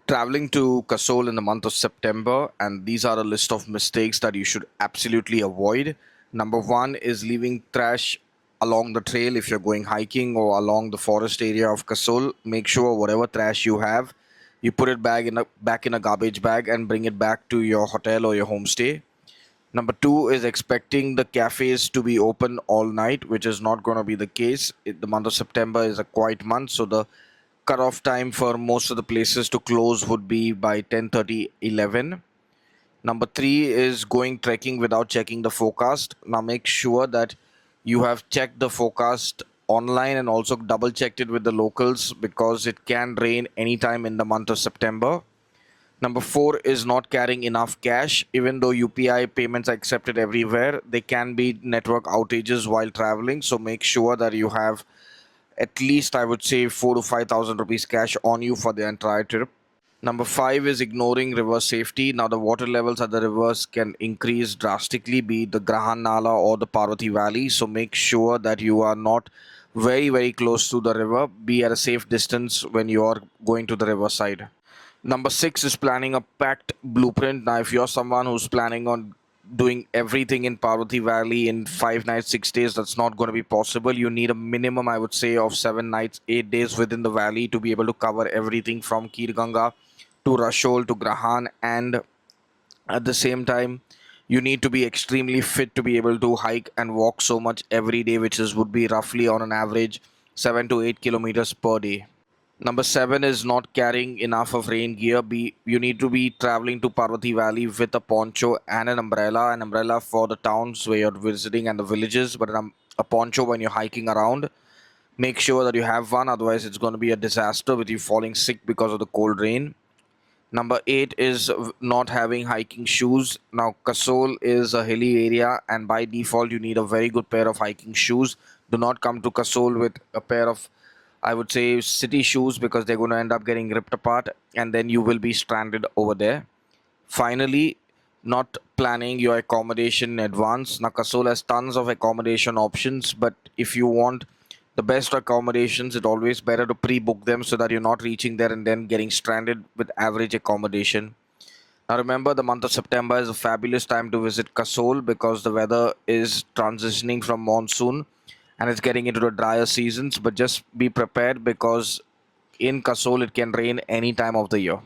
Traveling to Kasol in the month of September, and these are a list of mistakes that you should absolutely avoid. Number one is leaving trash along the trail if you're going hiking or along the forest area of Kasol. Make sure whatever trash you have, you put it back in a garbage bag and bring it back to your hotel or your homestay. Number two is expecting the cafes to be open all night, which is not going to be the case. The month of September is a quiet month, so the cutoff time for most of the places to close would be by 10:30, 11. Number three is going trekking without checking the forecast. Now make sure that you have checked the forecast online and also double checked it with the locals because it can rain anytime in the month of September. Number four is not carrying enough cash. Even though UPI payments are accepted everywhere, there can be network outages while traveling. So make sure that you have at least, I would say, 4 to 5,000 rupees cash on you for the entire trip. Number five is ignoring river safety. Now the water levels at the rivers can increase drastically, be it the Grahan Nala or the Parvati Valley. So make sure that you are not very close to the river. Be at a safe distance when you are going to the riverside. Number six is planning a packed blueprint. Now, if you're someone who's planning on doing everything in Parvati Valley in 5 nights, 6 days, that's not going to be possible. You need a minimum, I would say, of 7 nights, 8 days within the valley to be able to cover everything from Kirganga to Rashol to Grahan. And at the same time, you need to be extremely fit to be able to hike and walk so much every day, which is would be roughly on an average 7 to 8 kilometers per day. Number seven is not carrying enough of rain gear. You need to be traveling to Parvati Valley with a poncho and an umbrella for the towns where you're visiting and the villages, but a poncho when you're hiking around. Make sure that you have one, otherwise it's going to be a disaster with you falling sick because of the cold rain. Number eight is not having hiking shoes. Now, Kasol is a hilly area, and by default, you need a very good pair of hiking shoes. Do not come to Kasol with a pair of, I would say, city shoes because they're going to end up getting ripped apart, and then you will be stranded over there. Finally, not planning your accommodation in advance. Now, Kasol has tons of accommodation options, but if you want the best accommodations, it's always better to pre-book them so that you're not reaching there and then getting stranded with average accommodation. Now remember, the month of September is a fabulous time to visit Kasol because the weather is transitioning from monsoon and it's getting into the drier seasons. But just be prepared because in Kasol it can rain any time of the year.